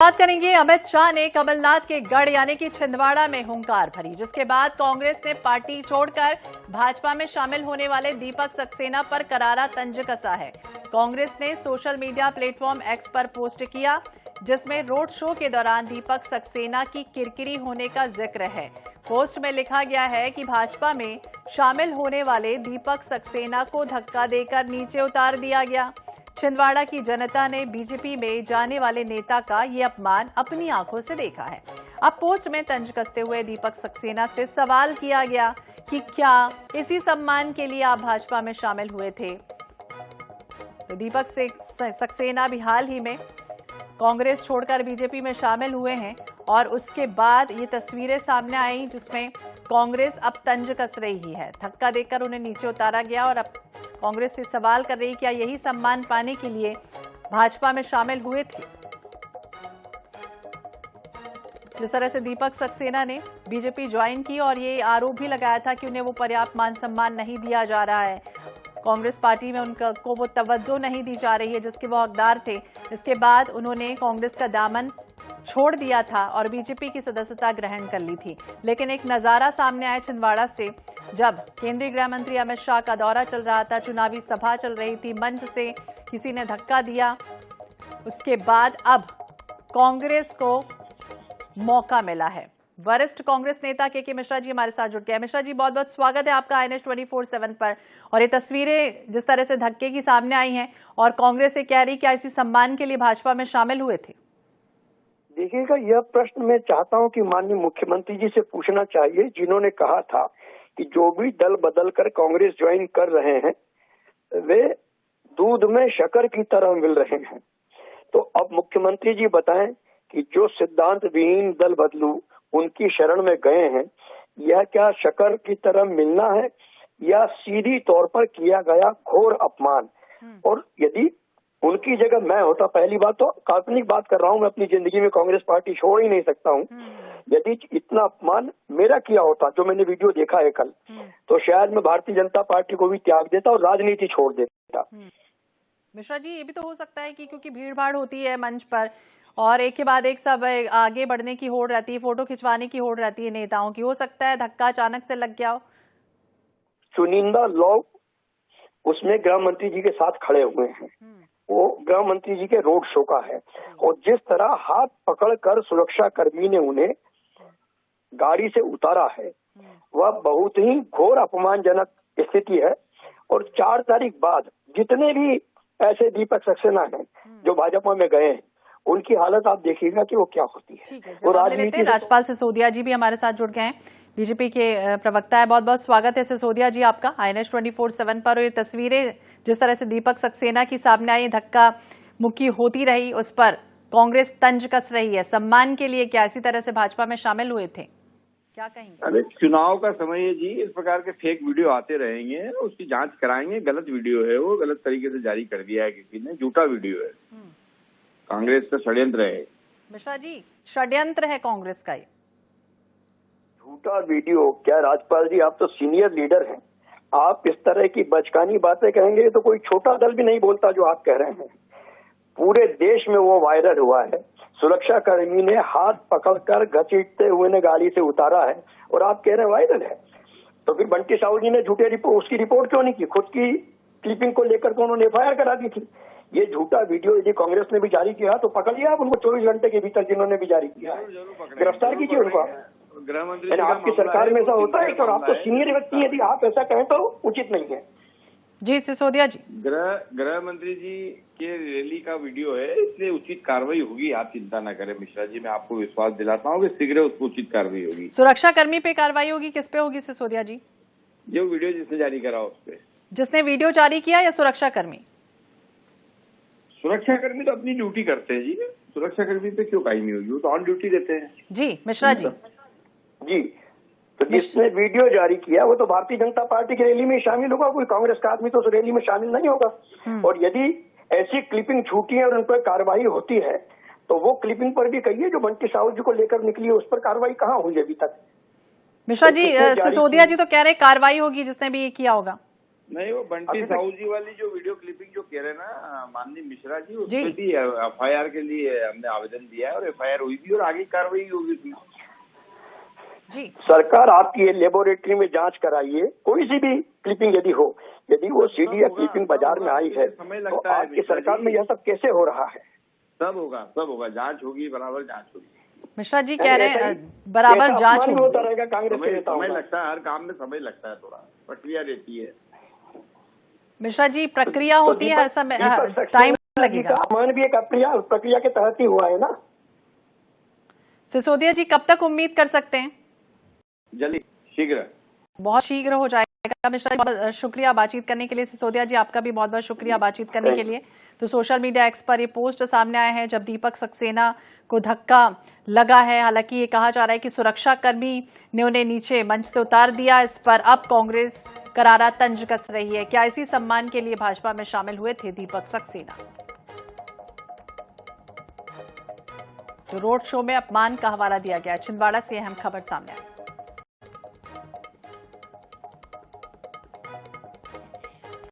बात करेंगे। अमित शाह ने कमलनाथ के गढ़ यानी कि छिंदवाड़ा में हुंकार भरी, जिसके बाद कांग्रेस ने पार्टी छोड़कर भाजपा में शामिल होने वाले दीपक सक्सेना पर करारा तंज कसा है। कांग्रेस ने सोशल मीडिया प्लेटफॉर्म एक्स पर पोस्ट किया, जिसमें रोड शो के दौरान दीपक सक्सेना की किरकिरी होने का जिक्र है। पोस्ट में लिखा गया है कि भाजपा में शामिल होने वाले दीपक सक्सेना को धक्का देकर नीचे उतार दिया गया। छिंदवाड़ा की जनता ने बीजेपी में जाने वाले नेता का ये अपमान अपनी आंखों से देखा है। अब पोस्ट में तंज कसते हुए दीपक सक्सेना से सवाल किया गया कि क्या इसी सम्मान के लिए आप भाजपा में शामिल हुए थे। तो दीपक सक्सेना भी हाल ही में कांग्रेस छोड़कर बीजेपी में शामिल हुए हैं और उसके बाद ये तस्वीरें सामने आई जिसमें कांग्रेस अब तंज कस रही है। धक्का देकर उन्हें नीचे उतारा गया और अब कांग्रेस से सवाल कर रही क्या यही सम्मान पाने के लिए भाजपा में शामिल हुए थे। जिस तरह से दीपक सक्सेना ने बीजेपी ज्वाइन की और ये आरोप भी लगाया था कि उन्हें वो पर्याप्त मान सम्मान नहीं दिया जा रहा है, कांग्रेस पार्टी में उनको वो तवज्जो नहीं दी जा रही है जिसके वो हकदार थे। इसके बाद उन्होंने कांग्रेस का दामन छोड़ दिया था और बीजेपी की सदस्यता ग्रहण कर ली थी। लेकिन एक नजारा सामने आया छिंदवाड़ा से, जब केंद्रीय गृह मंत्री अमित शाह का दौरा चल रहा था, चुनावी सभा चल रही थी, मंच से किसी ने धक्का दिया। उसके बाद अब कांग्रेस को मौका मिला है। वरिष्ठ कांग्रेस नेता के मिश्रा जी हमारे साथ जुड़ गए। मिश्रा जी, बहुत बहुत स्वागत है आपका INS 24/7 पर। और ये तस्वीरें जिस तरह से धक्के की सामने आई हैं और कांग्रेस ये कह रही क्या इसी सम्मान के लिए भाजपा में शामिल हुए थे। देखिएगा, यह प्रश्न मैं चाहता हूं कि माननीय मुख्यमंत्री जी से पूछना चाहिए, जिन्होंने कहा था कि जो भी दल बदल कर कांग्रेस ज्वाइन कर रहे हैं वे दूध में शक्कर की तरह मिल रहे हैं। तो अब मुख्यमंत्री जी बताएं कि जो सिद्धांत विहीन दल बदलू उनकी शरण में गए हैं, यह क्या शक्कर की तरह मिलना है या सीधी तौर पर किया गया घोर अपमान। और यदि उनकी जगह मैं होता, पहली बात तो काल्पनिक बात कर रहा हूं, मैं अपनी जिंदगी में कांग्रेस पार्टी छोड़ ही नहीं सकता हूं। यदि इतना अपमान मेरा किया होता, जो मैंने वीडियो देखा है कल, तो शायद मैं भारतीय जनता पार्टी को भी त्याग देता और राजनीति छोड़ देता। मिश्रा जी, ये भी तो हो सकता है कि क्योंकि भीड़ भाड़ होती है मंच पर और एक के बाद एक सब आगे बढ़ने की होड़ रहती है, फोटो खिंचवाने की होड़ रहती है नेताओं की, हो सकता है धक्का अचानक से लग गया हो। चुनिंदा लोग उसमें गृह मंत्री जी के साथ खड़े हुए हैं, वो गृह मंत्री जी के रोड शो का है और जिस तरह हाथ पकड़कर सुरक्षा कर्मी ने उन्हें गाड़ी से उतारा है वह बहुत ही घोर अपमानजनक स्थिति है। और 4 तारीख बाद जितने भी ऐसे दीपक सक्सेना हैं जो भाजपा में गए हैं, उनकी हालत आप देखिएगा कि वो क्या होती है। वो राजनीति राजपाल सिसोदिया जी भी हमारे साथ जुड़ गए हैं, बीजेपी के प्रवक्ता है। बहुत बहुत स्वागत है सिसोदिया जी आपका INS 24/7 पर। और ये तस्वीरें जिस तरह से दीपक सक्सेना की सामने आई, धक्का मुक्की होती रही, उस पर कांग्रेस तंज कस रही है। सम्मान के लिए क्या इसी तरह से भाजपा में शामिल हुए थे, क्या कहेंगे? अरे चुनाव का समय है जी, इस प्रकार के फेक वीडियो आते रहेंगे, उसकी जांच कराएंगे। गलत वीडियो है, वो गलत तरीके से जारी कर दिया है किसी ने, झूठा वीडियो है, कांग्रेस का षड्यंत्र है। मिश्रा जी, षड्यंत्र है कांग्रेस का ये झूठा वीडियो? क्या राजपाल जी, आप तो सीनियर लीडर हैं, आप इस तरह की बचकानी बातें कहेंगे तो कोई छोटा दल भी नहीं बोलता जो आप कह रहे हैं। पूरे देश में वो वायरल हुआ है, सुरक्षा कर्मी ने हाथ पकड़कर घसीटते हुए ने गाड़ी से उतारा है और आप कह रहे हैं वायरल है। तो फिर बंटी साहू जी ने उसकी रिपोर्ट क्यों नहीं की? खुद की क्लिपिंग को लेकर तो उन्होंने FIR करा दी थी। ये झूठा वीडियो यदि कांग्रेस ने भी जारी किया तो पकड़ लिया आप उनको 24 घंटे के भीतर, जिन्होंने भी जारी किया है गिरफ्तार कीजिए उनको। गृह मंत्री आपकी सरकार में ऐसा होता है और आप तो सीनियर व्यक्ति, यदि आप ऐसा कहें तो उचित नहीं है। जी सिसोदिया जी, गृह मंत्री जी के रैली का वीडियो है, इसलिए उचित कार्रवाई होगी, आप चिंता न करें मिश्रा जी। मैं आपको विश्वास दिलाता हूँ कि शीघ्र उसको उचित कार्रवाई होगी। सुरक्षा कर्मी पे कार्रवाई होगी, किस पे होगी सिसोदिया जी? जो वीडियो जिसने जारी करा उस पे। जिसने वीडियो जारी किया या सुरक्षा कर्मी? सुरक्षा कर्मी तो अपनी ड्यूटी करते हैं जी, सुरक्षा कर्मी पे क्यों कायमी होगी, वो तो ऑन ड्यूटी रहते हैं। जी मिश्रा जी, जी तो जिसने वीडियो जारी किया वो तो भारतीय जनता पार्टी की रैली में शामिल होगा, कोई कांग्रेस का आदमी तो उस रैली में शामिल नहीं होगा। और यदि ऐसी क्लिपिंग छूटी है और उन पर कार्रवाई होती है तो वो क्लिपिंग पर भी कहिए, जो बंटी साहू जी को लेकर निकली है उस पर कार्रवाई कहाँ हुई अभी तक? मिश्रा जी, सिसोदिया जी तो कह रहे कार्रवाई होगी जिसने भी ये किया होगा। नहीं, वो बंटी साहू जी वाली जो वीडियो क्लिपिंग जो कह रहे हैं ना माननीय मिश्रा जी, उसमें भी FIR के लिए हमने आवेदन दिया है और FIR हुई भी और आगे कार्रवाई होगी उसमें। जी सरकार आपकी ये लेबोरेटरी में जांच कराइए, कोई सी भी क्लिपिंग यदि हो, यदि वो सीडी या क्लिपिंग बाजार में आई है तो आपकी सरकार में यह सब कैसे हो रहा है? सब होगा, जांच होगी, बराबर जांच होगी। मिश्रा जी कह रहे हैं बराबर जांच होता रहेगा कांग्रेस के नेताओं समय लगता है, हर काम में समय लगता है, थोड़ा प्रक्रिया रहती है। मिश्रा जी प्रक्रिया होती है, हर समय टाइम लगेगा। अपमान भी एक प्रक्रिया के तहत ही हुआ है ना। सिसोदिया जी कब तक उम्मीद कर सकते हैं? जल्दी, शीघ्र, बहुत शीघ्र हो जाएगा। मिश्रा जी बहुत शुक्रिया बातचीत करने के लिए। सिसोदिया जी आपका भी बहुत बहुत शुक्रिया बातचीत करने के लिए। तो सोशल मीडिया एक्स पर ये पोस्ट सामने आए हैं जब दीपक सक्सेना को धक्का लगा है। हालांकि ये कहा जा रहा है कि सुरक्षा कर्मी ने उन्हें नीचे मंच से उतार दिया। इस पर अब कांग्रेस करारा तंज कस रही है। क्या इसी सम्मान के लिए भाजपा में शामिल हुए थे दीपक सक्सेना? तो रोड शो में अपमान का हवाला दिया गया। छिंदवाड़ा से अहम खबर सामने आई।